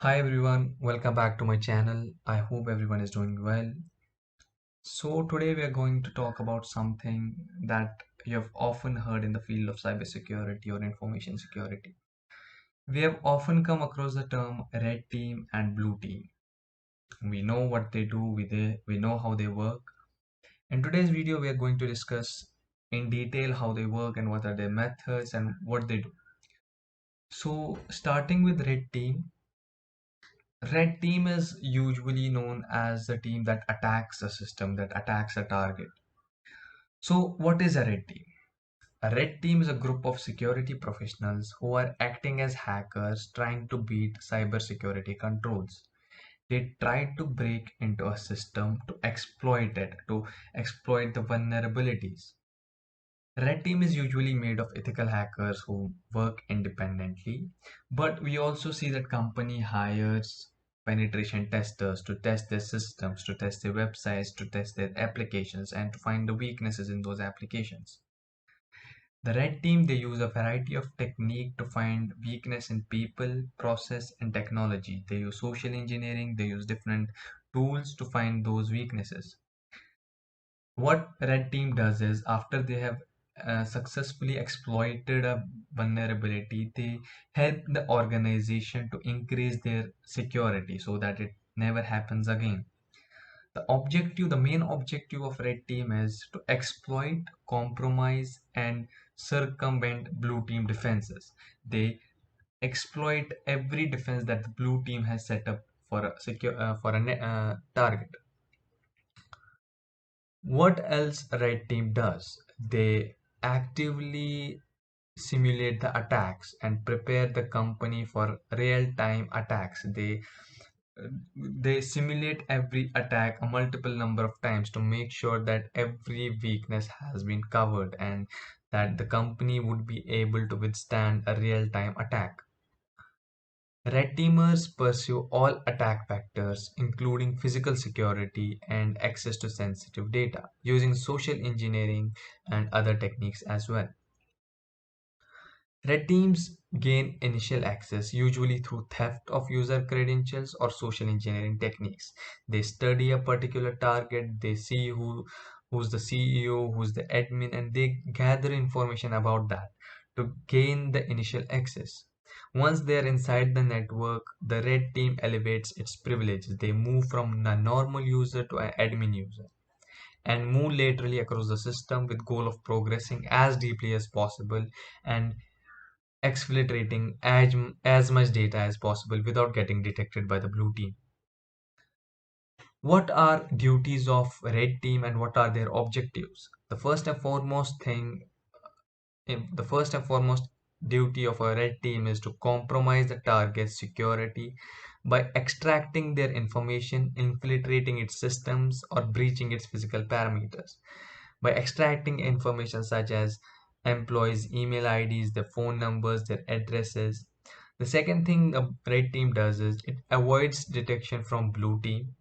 Hi everyone, welcome back to my channel. I hope everyone is doing well. So today we are going to talk about something that you have often heard in the field of cybersecurity or information security. We have often come across the term red team and blue team. We know what they do, we know how they work. In today's video, we are going to discuss in detail how they work and what are their methods and what they do. So starting with red team, red team is usually known as the team that attacks a system, that attacks a target. So, what is a red team? A red team is a group of security professionals who are acting as hackers trying to beat cybersecurity controls. They try to break into a system to exploit it, to exploit the vulnerabilities. Red team is usually made of ethical hackers who work independently, but we also see that company hires penetration testers to test their systems, to test their websites, to test their applications, and to find the weaknesses in those applications. The red team they use a variety of technique to find weakness in people, process, and technology. They use social engineering, they use different tools to find those weaknesses. What red team does is after they have successfully exploited a vulnerability, they help the organization to increase their security so that it never happens again. The main objective of red team is to exploit, compromise, and circumvent blue team defenses. They exploit every defense that the blue team has set up for a target. What else red team does? They actively simulate the attacks and prepare the company for real-time attacks. They simulate every attack a multiple number of times to make sure that every weakness has been covered and that the company would be able to withstand a real-time attack. Red teamers pursue all attack vectors, including physical security and access to sensitive data, using social engineering and other techniques as well. Red teams gain initial access usually through theft of user credentials or social engineering techniques. They study a particular target, they see who's the CEO, who's the admin, and they gather information about that to gain the initial access. Once they are inside the network, the red team elevates its privileges. They move from a normal user to an admin user and move laterally across the system with goal of progressing as deeply as possible and exfiltrating as much data as possible without getting detected by the blue team. What are duties of red team and what are their objectives? The first and foremost duty of a red team is to compromise the target's security by extracting their information, infiltrating its systems, or breaching its physical parameters. By extracting information such as employees' email IDs, their phone numbers, their addresses. The second thing a red team does is it avoids detection from blue team.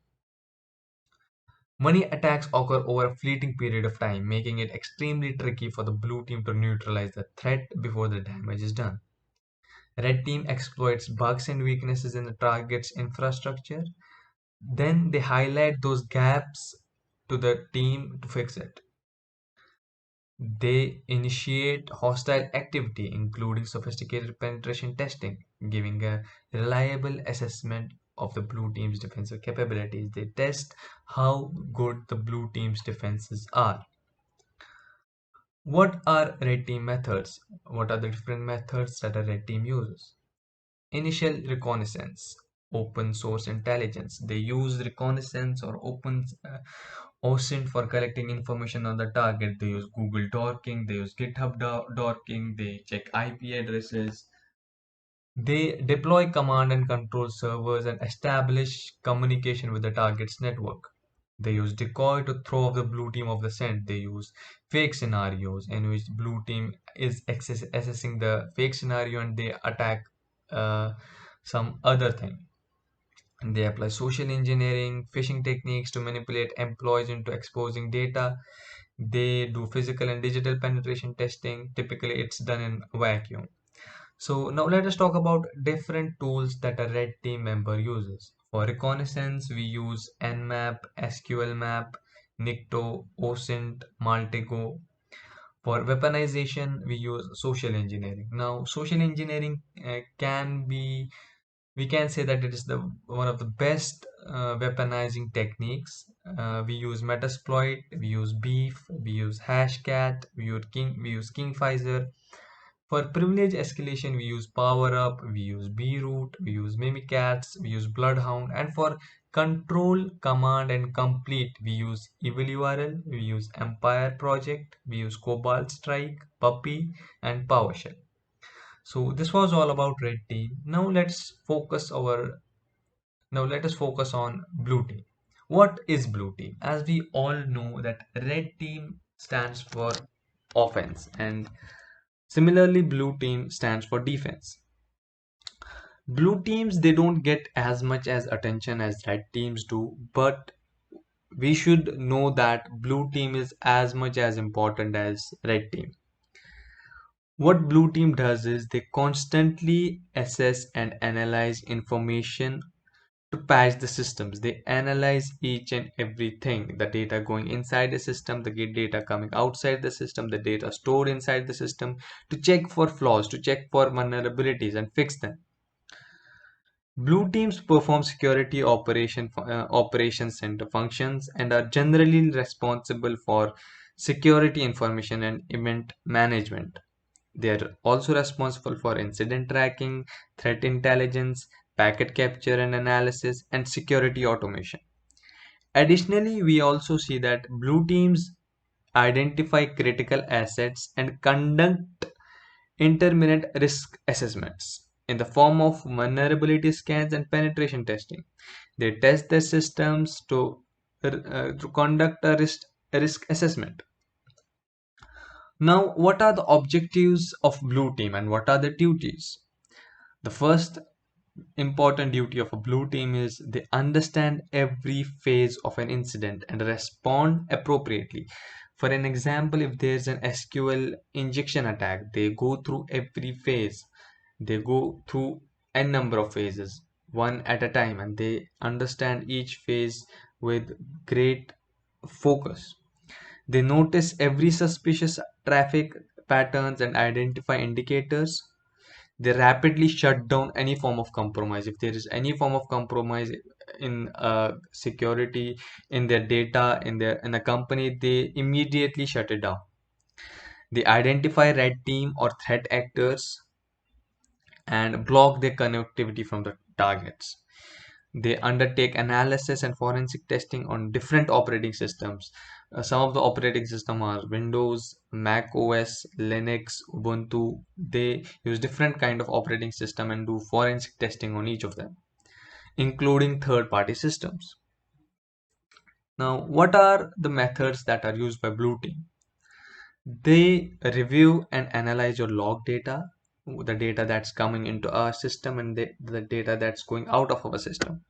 Money attacks occur over a fleeting period of time, making it extremely tricky for the blue team to neutralize the threat before the damage is done. Red team exploits bugs and weaknesses in the target's infrastructure. Then they highlight those gaps to the team to fix it. They initiate hostile activity, including sophisticated penetration testing, giving a reliable assessment of the blue team's defensive capabilities. They test how good the blue team's defenses are. What are red team methods? What are the different methods that a red team uses? Initial reconnaissance, open source intelligence. They use reconnaissance or OSINT for collecting information on the target. They use Google Dorking, they use GitHub Dorking, they check IP addresses. They deploy command and control servers and establish communication with the target's network. They use decoy to throw off the blue team of the scent. They use fake scenarios in which blue team is assessing the fake scenario and they attack uh, some other thing. And they apply social engineering, phishing techniques to manipulate employees into exposing data. They do physical and digital penetration testing. Typically, it's done in vacuum. So now let us talk about different tools that a red team member uses. For reconnaissance, we use Nmap, SQLmap, Nikto, OSINT, Maltego. For weaponization, we use social engineering. Now, social engineering we can say that it is the one of the best weaponizing techniques. We use Metasploit, we use Beef, we use Hashcat, we use Kingfisher. For privilege escalation, we use PowerUp, we use Broot, we use Mimikatz, we use Bloodhound, and for control, command, and complete, we use EvilURL, we use Empire Project, we use Cobalt Strike, Puppy, and PowerShell. So this was all about red team. Now let us focus on blue team. What is blue team? As we all know that red team stands for offense and similarly blue team stands for defense. Blue teams they don't get as much as attention as red teams do, but we should know that blue team is as much as important as red team. What blue team does is they constantly assess and analyze information to patch the systems. They analyze each and everything, the data going inside the system, the data coming outside the system, the data stored inside the system, to check for flaws, to check for vulnerabilities and fix them. Blue teams perform security operations center functions and are generally responsible for security information and event management. They are also responsible for incident tracking, threat intelligence, packet capture and analysis, and security automation. Additionally, we also see that blue teams identify critical assets and conduct intermittent risk assessments in the form of vulnerability scans and penetration testing. They test their systems to conduct a risk assessment. Now, what are the objectives of blue team and what are the duties? The first important duty of a blue team is they understand every phase of an incident and respond appropriately. For an example, if there's an SQL injection attack, they go through every phase. They go through n number of phases, one at a time, and they understand each phase with great focus. They notice every suspicious traffic patterns and identify indicators. They rapidly shut down any form of compromise. If there is any form of compromise in security, in their data, in a company, they immediately shut it down. They identify red team or threat actors and block their connectivity from the targets. They undertake analysis and forensic testing on different operating systems. Some of the operating systems are Windows, Mac OS, Linux, Ubuntu. They use different kind of operating system and do forensic testing on each of them, including third-party systems. Now, what are the methods that are used by Blue Team? They review and analyze your log data, the data that's coming into our system and the data that's going out of our system.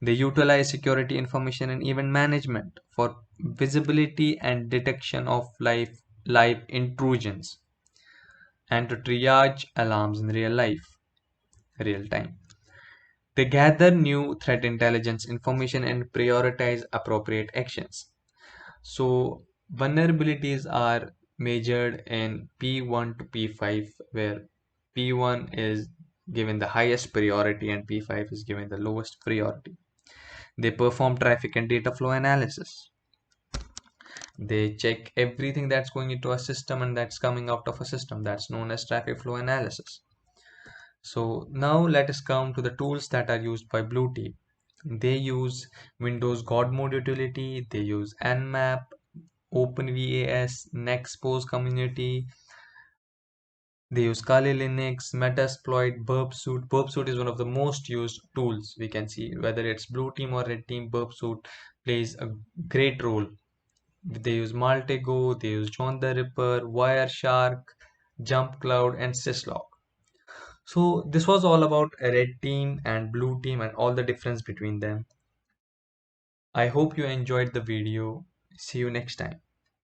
They utilize security information and event management for visibility and detection of live intrusions and to triage alarms in real time. They gather new threat intelligence information and prioritize appropriate actions. So vulnerabilities are measured in P1 to P5, where P1 is given the highest priority and P5 is given the lowest priority. They perform traffic and data flow analysis. They check everything that's going into a system and that's coming out of a system. That's known as traffic flow analysis. So now let us come to the tools that are used by Blue Team. They use Windows God Mode utility. They use Nmap, OpenVAS, Nexpose community. They use Kali Linux, Metasploit, Burpsuit. Burpsuit is one of the most used tools we can see. Whether it's Blue Team or Red Team, Burpsuit plays a great role. They use Maltego, they use John the Ripper, Wireshark, Jump Cloud, and Syslog. So this was all about Red Team and Blue Team and all the difference between them. I hope you enjoyed the video. See you next time.